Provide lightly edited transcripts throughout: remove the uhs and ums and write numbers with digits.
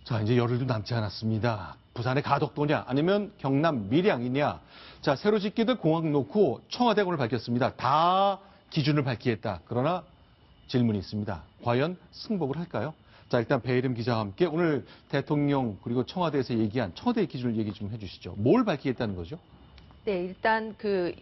자, 이제 열흘도 남지 않았습니다. 부산의 가덕도냐 아니면 경남 밀양이냐. 자, 새로 짓게 공항 놓고 청와대가 오늘 밝혔습니다. 다 기준을 밝히겠다. 그러나 질문이 있습니다. 과연 승복을 할까요? 자, 일단 배혜림 기자와 함께 오늘 대통령 그리고 청와대에서 얘기한 청와대의 기준을 얘기 좀 해주시죠. 뭘 밝히겠다는 거죠? 네, 일단 그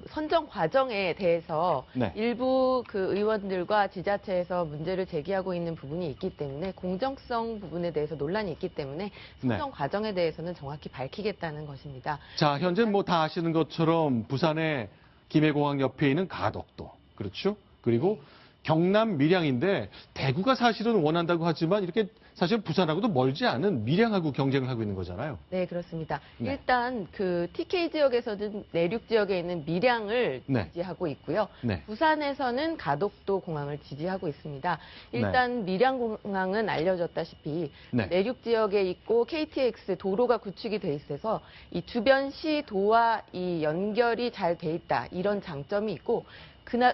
선정 과정에 대해서 네. 일부 그 의원들과 지자체에서 문제를 제기하고 있는 부분이 있기 때문에 공정성 부분에 대해서 논란이 있기 때문에 선정 과정에 대해서는 정확히 밝히겠다는 것입니다. 자, 현재 뭐 다 아시는 것처럼 부산의 김해공항 옆에 있는 가덕도. 그렇죠? 그리고 경남 밀양인데 대구가 사실은 원한다고 하지만 이렇게 사실 부산하고도 멀지 않은 밀양하고 경쟁을 하고 있는 거잖아요. 네, 그렇습니다. 네. 일단 그 TK 지역에서는 내륙 지역에 있는 밀양을 네. 지지하고 있고요. 네. 부산에서는 가덕도 공항을 지지하고 있습니다. 일단 밀양 공항은 알려졌다시피 네. 내륙 지역에 있고 KTX 도로가 구축이 돼 있어서 이 주변 시 도와 이 연결이 잘 돼 있다. 이런 장점이 있고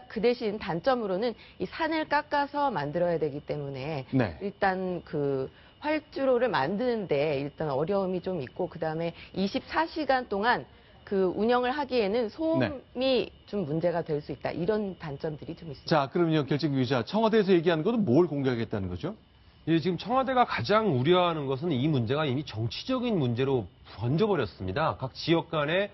그 대신 단점으로는 이 산을 깎아서 만들어야 되기 때문에 네. 일단 그 활주로를 만드는데 일단 어려움이 좀 있고 그다음에 24시간 동안 그 운영을 하기에는 소음이 좀 문제가 될 수 있다. 이런 단점들이 좀 있습니다. 자, 그럼요, 결정 기자. 청와대에서 얘기하는 것은 뭘 공개하겠다는 거죠? 예, 지금 청와대가 가장 우려하는 것은 이 문제가 이미 정치적인 문제로 번져버렸습니다. 각 지역 간에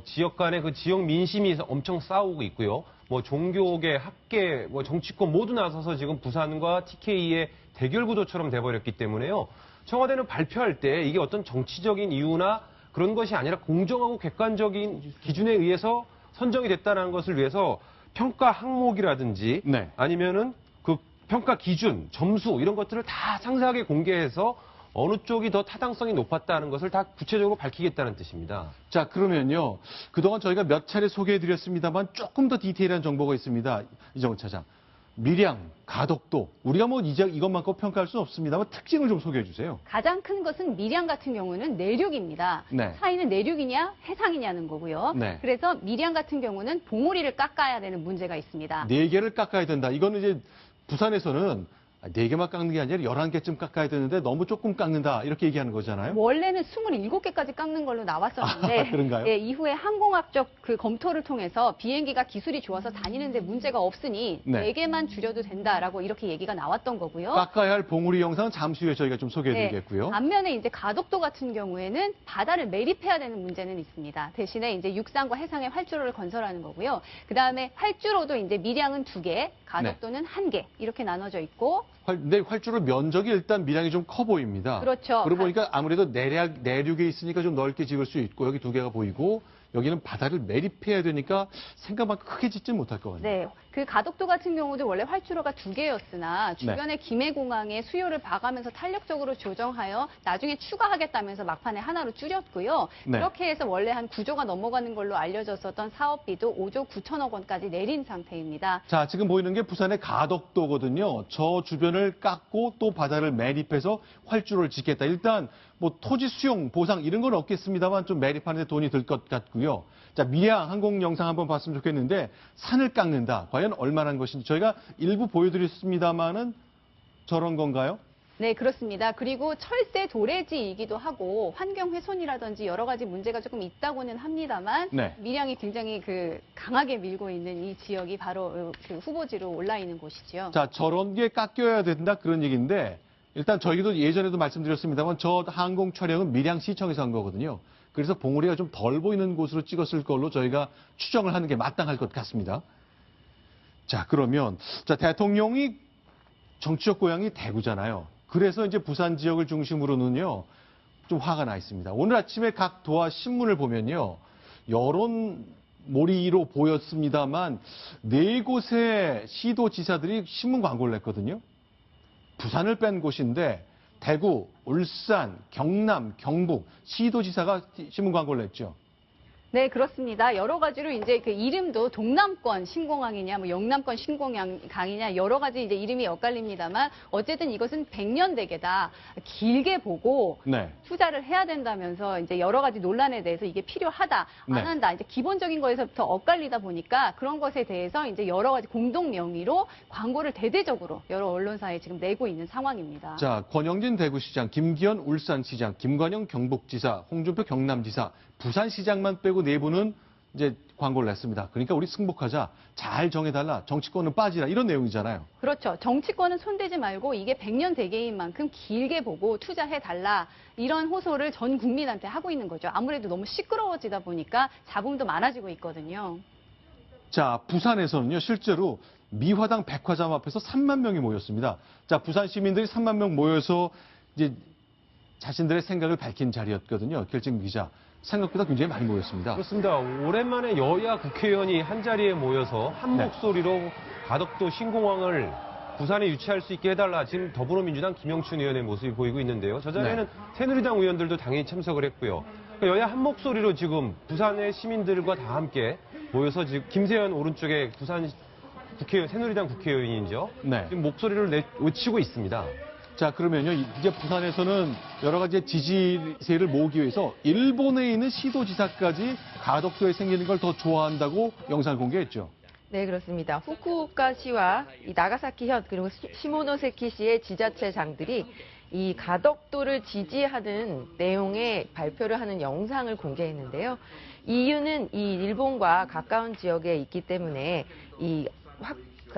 지역 간의 그 지역 민심이 엄청 싸우고 있고요. 종교계, 학계, 정치권 모두 나서서 지금 부산과 TK의 대결 구도처럼 돼버렸기 때문에요. 청와대는 발표할 때 이게 어떤 정치적인 이유나 그런 것이 아니라 공정하고 객관적인 기준에 의해서 선정이 됐다는 것을 위해서 평가 항목이라든지 네. 아니면은 그 평가 기준, 점수 이런 것들을 다 상세하게 공개해서 어느 쪽이 더 타당성이 높았다는 것을 다 구체적으로 밝히겠다는 뜻입니다. 자, 그러면요. 그동안 저희가 몇 차례 소개해드렸습니다만 조금 더 디테일한 정보가 있습니다. 이정은 차장. 밀양, 가덕도. 우리가 이것만 꼭 평가할 수는 없습니다만 특징을 좀 소개해 주세요. 가장 큰 것은 밀양 같은 경우는 내륙입니다. 네. 차이는 내륙이냐 해상이냐는 거고요. 네. 그래서 밀양 같은 경우는 봉우리를 깎아야 되는 문제가 있습니다. 4개를 깎아야 된다. 이거는 이제 부산에서는 4개만 깎는 게 아니라 11개쯤 깎아야 되는데 너무 조금 깎는다. 이렇게 얘기하는 거잖아요. 원래는 27개까지 깎는 걸로 나왔었는데 아, 그런가요? 예, 이후에 항공학적 그 검토를 통해서 비행기가 기술이 좋아서 다니는데 문제가 없으니 네. 4개만 줄여도 된다라고 이렇게 얘기가 나왔던 거고요. 깎아야 할 봉우리 영상은 잠시 후에 저희가 좀 소개해드리겠고요. 반면에 이제 가덕도 같은 경우에는 바다를 매립해야 되는 문제는 있습니다. 대신에 이제 육상과 해상의 활주로를 건설하는 거고요. 그 다음에 활주로도 이제 밀양은 2개, 가덕도는 1개 이렇게 나눠져 있고. 근데 활주로 면적이 일단 밀양이 좀 커 보입니다. 그렇죠. 그러고 보니까 아무래도 내륙에 있으니까 좀 넓게 지을 수 있고 여기 2개가 보이고 여기는 바다를 매립해야 되니까 생각만큼 크게 짓진 못할 것 같네요. 네. 그 가덕도 같은 경우도 원래 활주로가 2개였으나 주변의 김해공항에 수요를 봐가면서 탄력적으로 조정하여 나중에 추가하겠다면서 막판에 하나로 줄였고요. 네. 그렇게 해서 원래 한 9조가 넘어가는 걸로 알려졌었던 사업비도 5조 9천억 원까지 내린 상태입니다. 자, 지금 보이는 게 부산의 가덕도거든요. 저 주변을 깎고 또 바다를 매립해서 활주로를 짓겠다. 일단 토지 수용, 보상 이런 건 없겠습니다만 좀 매립하는 데 돈이 들 것 같고요. 자, 밀양 항공 영상 한번 봤으면 좋겠는데 산을 깎는다. 과연 얼마나 것인지 저희가 일부 보여드렸습니다만은 저런 건가요? 네, 그렇습니다. 그리고 철새 도래지이기도 하고 환경 훼손이라든지 여러 가지 문제가 조금 있다고는 합니다만 네. 밀양이 굉장히 강하게 밀고 있는 이 지역이 바로 그 후보지로 올라 있는 곳이죠. 자, 저런 게 깎여야 된다 그런 얘기인데 일단 저희도 예전에도 말씀드렸습니다만 저 항공 촬영은 밀양시청에서 한 거거든요. 그래서 봉우리가 좀 덜 보이는 곳으로 찍었을 걸로 저희가 추정을 하는 게 마땅할 것 같습니다. 자, 그러면 대통령이 정치적 고향이 대구잖아요. 그래서 이제 부산 지역을 중심으로는요. 좀 화가 나 있습니다. 오늘 아침에 각 도화 신문을 보면요. 여론 몰이로 보였습니다만 4곳의 시도지사들이 신문 광고를 냈거든요. 부산을 뺀 곳인데 대구, 울산, 경남, 경북 시도지사가 신문 광고를 냈죠. 네, 그렇습니다. 여러 가지로 이제 그 이름도 동남권 신공항이냐, 뭐 영남권 신공항이냐 여러 가지 이제 이름이 엇갈립니다만 어쨌든 이것은 100년 대계다. 길게 보고 네. 투자를 해야 된다면서 이제 여러 가지 논란에 대해서 이게 필요하다, 안 네. 한다. 이제 기본적인 거에서부터 엇갈리다 보니까 그런 것에 대해서 이제 여러 가지 공동 명의로 광고를 대대적으로 여러 언론사에 지금 내고 있는 상황입니다. 자, 권영진 대구시장, 김기현 울산시장, 김관영 경북지사, 홍준표 경남지사, 부산시장만 빼고 네 분은 이제 광고를 냈습니다. 그러니까 우리 승복하자, 잘 정해달라, 정치권은 빠지라 이런 내용이잖아요. 그렇죠. 정치권은 손대지 말고 이게 100년 대계인 만큼 길게 보고 투자해달라. 이런 호소를 전 국민한테 하고 있는 거죠. 아무래도 너무 시끄러워지다 보니까 잡음도 많아지고 있거든요. 자, 부산에서는요, 실제로 미화당 백화점 앞에서 3만 명이 모였습니다. 자, 부산 시민들이 3만 명 모여서 이제 자신들의 생각을 밝힌 자리였거든요. 결정 기자. 생각보다 굉장히 많이 모였습니다. 그렇습니다. 오랜만에 여야 국회의원이 한 자리에 모여서 한 네. 목소리로 가덕도 신공항을 부산에 유치할 수 있게 해달라. 지금 더불어민주당 김영춘 의원의 모습이 보이고 있는데요. 저 자리에는 새누리당 의원들도 당연히 참석을 했고요. 그러니까 여야 한 목소리로 지금 부산의 시민들과 다 함께 모여서 지금 김세현 오른쪽에 부산 국회의원, 새누리당 국회의원이죠. 네. 지금 목소리를 외치고 있습니다. 자, 그러면요, 이제 부산에서는 여러 가지 지지세를 모으기 위해서 일본에 있는 시도지사까지 가덕도에 생기는 걸 더 좋아한다고 영상을 공개했죠. 네, 그렇습니다. 후쿠오카시와 이 나가사키현 그리고 시모노세키시의 지자체장들이 이 가덕도를 지지하는 내용의 발표를 하는 영상을 공개했는데요. 이유는 이 일본과 가까운 지역에 있기 때문에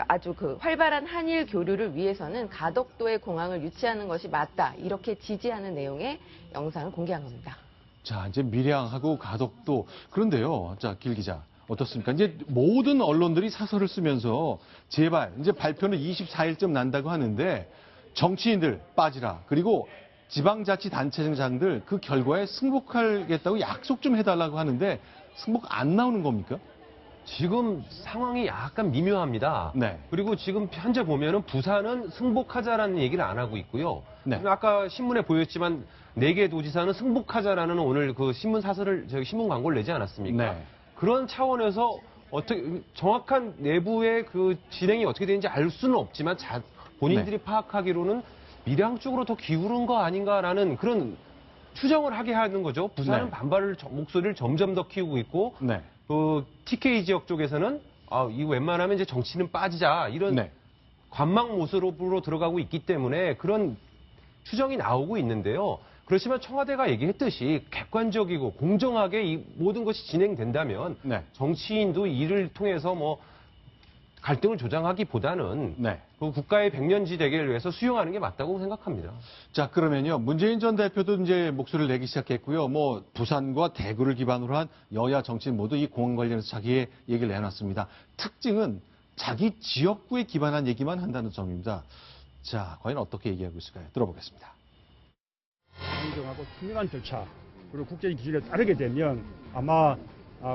아주 활발한 한일 교류를 위해서는 가덕도에 공항을 유치하는 것이 맞다. 이렇게 지지하는 내용의 영상을 공개한 겁니다. 자, 이제 밀양하고 가덕도. 그런데요, 자, 길 기자. 어떻습니까? 이제 모든 언론들이 사설을 쓰면서 제발, 이제 발표는 24일쯤 난다고 하는데 정치인들 빠지라. 그리고 지방자치단체장들 그 결과에 승복하겠다고 약속 좀 해달라고 하는데 승복 안 나오는 겁니까? 지금 상황이 약간 미묘합니다. 네. 그리고 지금 현재 보면은 부산은 승복하자라는 얘기를 안 하고 있고요. 네. 아까 신문에 보였지만 4개 도지사는 승복하자라는 오늘 그 신문 사설을 저희 신문 광고를 내지 않았습니까? 네. 그런 차원에서 어떻게 정확한 내부의 그 진행이 어떻게 되는지 알 수는 없지만 본인들이 파악하기로는 밀양 쪽으로 더 기울은 거 아닌가라는 그런 추정을 하게 하는 거죠. 부산은 네. 목소리를 점점 더 키우고 있고 네. 그 TK 지역 쪽에서는 이거 웬만하면 이제 정치는 빠지자 이런 네. 관망 모습으로 들어가고 있기 때문에 그런 추정이 나오고 있는데요. 그렇지만 청와대가 얘기했듯이 객관적이고 공정하게 이 모든 것이 진행된다면 네. 정치인도 이를 통해서 뭐 갈등을 조장하기보다는 네. 그 국가의 백년지 대계를 위해서 수용하는 게 맞다고 생각합니다. 자, 그러면요. 문재인 전 대표도 이제 목소리를 내기 시작했고요. 뭐, 부산과 대구를 기반으로 한 여야 정치인 모두 이 공항 관련해서 자기의 얘기를 내놨습니다. 특징은 자기 지역구에 기반한 얘기만 한다는 점입니다. 자, 과연 어떻게 얘기하고 있을까요? 들어보겠습니다. 공정하고 투명한 절차 그리고 국제적인 기준에 따르게 되면 아마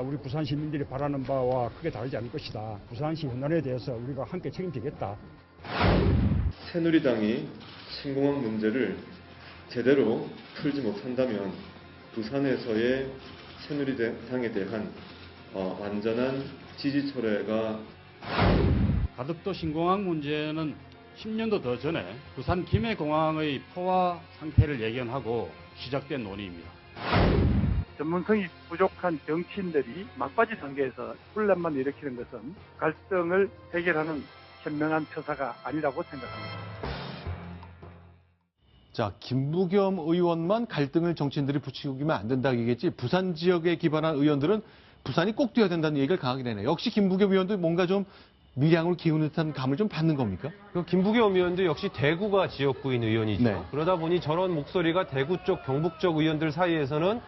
우리 부산 시민들이 바라는 바와 크게 다르지 않을 것이다. 부산시 현안에 대해서 우리가 함께 책임지겠다. 새누리당이 신공항 문제를 제대로 풀지 못한다면 부산에서의 새누리당에 대한 완전한 지지 철회가 가덕도 신공항 문제는 10년도 더 전에 부산 김해공항의 포화 상태를 예견하고 시작된 논의입니다. 전문성이 부족한 정치인들이 막바지 단계에서 혼란만 일으키는 것은 갈등을 해결하는 현명한 처사가 아니라고 생각합니다. 자, 김부겸 의원만 갈등을 정치인들이 부추기면 안 된다 얘기겠지. 부산 지역에 기반한 의원들은 부산이 꼭 뛰어야 된다는 얘기를 강하게 내네요. 역시 김부겸 의원도 뭔가 좀 밀양으로 기우는 듯한 감을 좀 받는 겁니까? 그 김부겸 의원도 역시 대구가 지역구인 의원이죠. 네. 그러다 보니 저런 목소리가 대구 쪽, 경북 쪽 의원들 사이에서는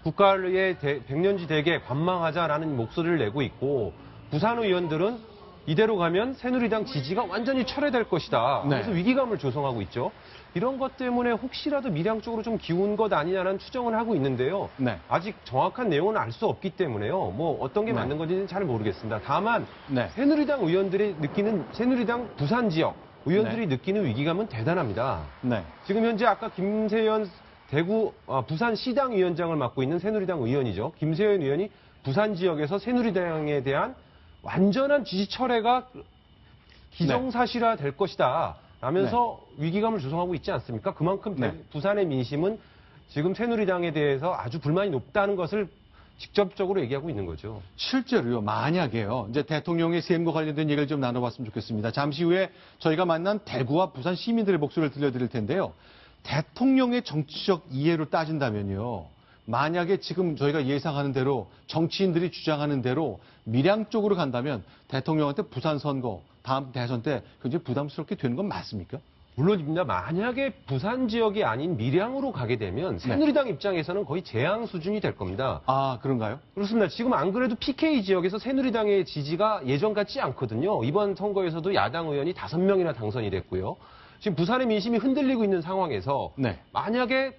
국가의 백년지 대계 관망하자라는 목소리를 내고 있고 부산 의원들은 이대로 가면 새누리당 지지가 완전히 철회될 것이다. 네. 그래서 위기감을 조성하고 있죠. 이런 것 때문에 혹시라도 밀양 쪽으로 좀 기운 것 아니냐는 추정을 하고 있는데요. 네. 아직 정확한 내용은 알 수 없기 때문에요. 뭐 어떤 게 네. 맞는 건지는 잘 모르겠습니다. 다만 네. 새누리당 의원들이 느끼는 새누리당 부산 지역 의원들이 느끼는 위기감은 대단합니다. 네. 지금 현재 아까 김세현 부산시당 위원장을 맡고 있는 새누리당 의원이죠. 김세현 의원이 부산 지역에서 새누리당에 대한 완전한 지지 철회가 기정사실화 될 것이다 라면서 위기감을 조성하고 있지 않습니까? 그만큼 부산의 민심은 지금 새누리당에 대해서 아주 불만이 높다는 것을 직접적으로 얘기하고 있는 거죠. 실제로요, 만약에요, 이제 대통령의 세임과 관련된 얘기를 좀 나눠봤으면 좋겠습니다. 잠시 후에 저희가 만난 대구와 부산 시민들의 목소리를 들려드릴 텐데요. 대통령의 정치적 이해로 따진다면요, 만약에 지금 저희가 예상하는 대로 정치인들이 주장하는 대로 밀양 쪽으로 간다면 대통령한테 부산 선거, 다음 대선 때 굉장히 부담스럽게 되는 건 맞습니까? 물론입니다. 만약에 부산 지역이 아닌 밀양으로 가게 되면 새누리당 입장에서는 거의 재앙 수준이 될 겁니다. 아, 그런가요? 그렇습니다. 지금 안 그래도 PK 지역에서 새누리당의 지지가 예전 같지 않거든요. 이번 선거에서도 야당 의원이 5명이나 당선이 됐고요. 지금 부산의 민심이 흔들리고 있는 상황에서 만약에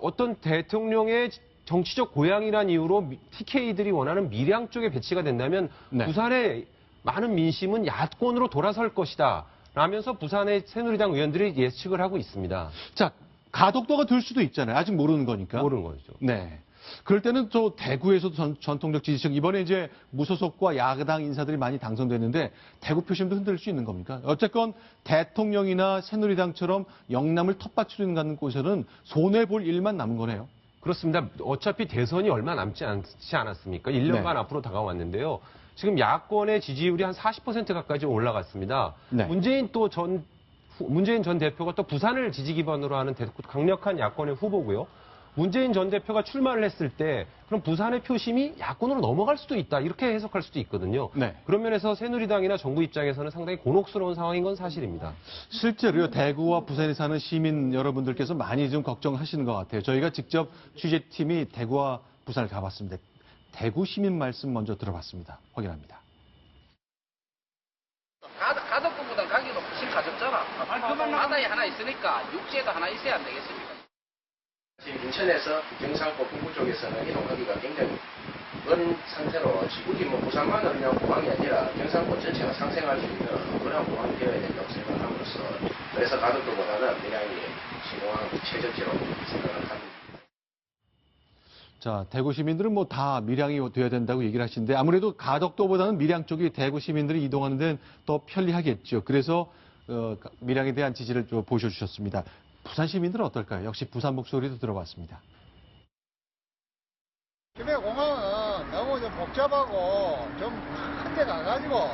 어떤 대통령의 정치적 고향이란 이유로 TK들이 원하는 밀양 쪽에 배치가 된다면 부산의 많은 민심은 야권으로 돌아설 것이다 라면서 부산의 새누리당 의원들이 예측을 하고 있습니다. 자, 가덕도가 될 수도 있잖아요. 아직 모르는 거니까. 모르는 거죠. 네. 그럴 때는 저 대구에서도 전통적 지지층, 이번에 이제 무소속과 야당 인사들이 많이 당선됐는데 대구 표심도 흔들릴 수 있는 겁니까? 어쨌건 대통령이나 새누리당처럼 영남을 텃밭으로 가는 곳에서는 손해볼 일만 남은 거네요. 그렇습니다. 어차피 대선이 얼마 남지 않지 않았습니까? 1년간 앞으로 다가왔는데요. 지금 야권의 지지율이 한 40% 가까이 좀 올라갔습니다. 문재인 전 대표가 또 부산을 지지 기반으로 하는 강력한 야권의 후보고요. 문재인 전 대표가 출마를 했을 때 그럼 부산의 표심이 야권으로 넘어갈 수도 있다. 이렇게 해석할 수도 있거든요. 그런 면에서 새누리당이나 정부 입장에서는 상당히 곤혹스러운 상황인 건 사실입니다. 실제로요, 대구와 부산에 사는 시민 여러분들께서 많이 좀 걱정하시는 것 같아요. 저희가 직접 취재팀이 대구와 부산을 가봤습니다. 대구 시민 말씀 먼저 들어봤습니다. 확인합니다. 가덕도보다 가격도 훨씬 가졌잖아. 바다에 하나 있으니까 육지에도 하나 있어야 안 되겠습니까? 지금 인천에서 경상도 북부 쪽에서는 이동하기가 굉장히 먼 상태로 굳이 부산만을 그냥 공항이 아니라 경상도 전체가 상생할 수 있는 그런 공항이 되어야 된다고 생각함으로써 그래서 가덕도보다는 밀양이 신공항 최적지로 생각을 합니다. 자, 대구 시민들은 뭐 다 밀양이 돼야 된다고 얘기를 하시는데 아무래도 가덕도보다는 밀양 쪽이 대구 시민들이 이동하는 데는 더 편리하겠죠. 그래서 밀양에 대한 지지를 좀 보셔주셨습니다. 부산 시민들은 어떨까요? 역시 부산 목소리도 들어봤습니다. 김해공항은 너무 좀 복잡하고 좀 큰 데 가가지고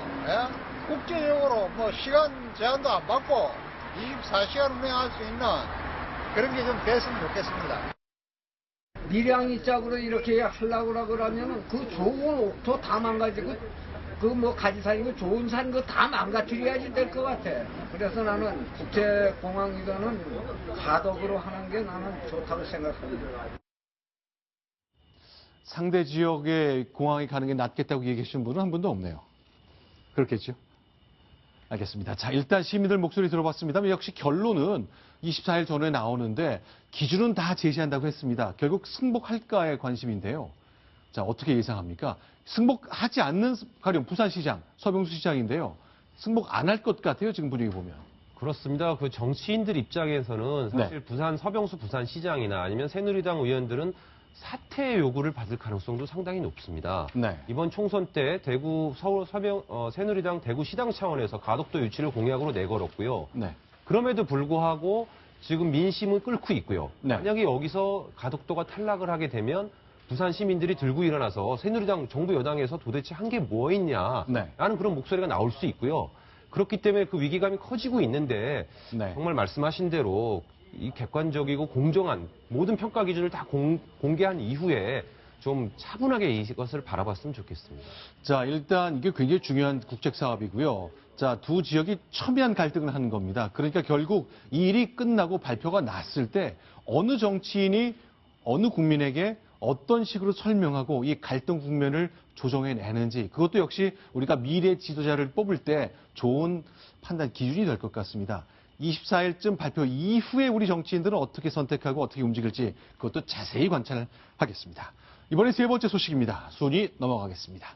국제적으로 뭐 시간 제한도 안 받고 24시간 운행할 수 있는 그런 게 좀 됐으면 좋겠습니다. 밀양이 짝으로 이렇게 하려고 그러면은 그 좋은 옥토 다 망가지고 그 뭐 가지산이고 좋은 산 거 다 망가뜨려야지 될 것 같아. 그래서 나는 국제공항이라는 가덕으로 하는 게 나는 좋다고 생각합니다. 상대 지역에 공항에 가는 게 낫겠다고 얘기하시는 분은 한 분도 없네요. 그렇겠죠? 알겠습니다. 자, 일단 시민들 목소리 들어봤습니다. 역시 결론은 24일 전에 나오는데 기준은 다 제시한다고 했습니다. 결국 승복할까에 관심인데요. 자, 어떻게 예상합니까? 승복하지 않는 가령 부산시장, 서병수 시장인데요. 승복 안 할 것 같아요, 지금 분위기 보면. 그렇습니다. 그 정치인들 입장에서는 사실 서병수 부산시장이나 아니면 새누리당 의원들은 사퇴 요구를 받을 가능성도 상당히 높습니다. 이번 총선 때 새누리당 대구시당 차원에서 가덕도 유치를 공약으로 내걸었고요. 그럼에도 불구하고 지금 민심은 끓고 있고요. 만약에 여기서 가덕도가 탈락을 하게 되면 부산 시민들이 들고 일어나서 새누리당 정부 여당에서 도대체 한 게 뭐 있냐라는 그런 목소리가 나올 수 있고요. 그렇기 때문에 그 위기감이 커지고 있는데 정말 말씀하신 대로 이 객관적이고 공정한 모든 평가 기준을 다 공개한 이후에 좀 차분하게 이것을 바라봤으면 좋겠습니다. 자, 일단 이게 굉장히 중요한 국책 사업이고요. 자, 두 지역이 첨예한 갈등을 하는 겁니다. 그러니까 결국 이 일이 끝나고 발표가 났을 때 어느 정치인이 어느 국민에게 어떤 식으로 설명하고 이 갈등 국면을 조정해내는지 그것도 역시 우리가 미래 지도자를 뽑을 때 좋은 판단 기준이 될 것 같습니다. 24일쯤 발표 이후에 우리 정치인들은 어떻게 선택하고 어떻게 움직일지 그것도 자세히 관찰하겠습니다. 이번에 세 번째 소식입니다. 순위 넘어가겠습니다.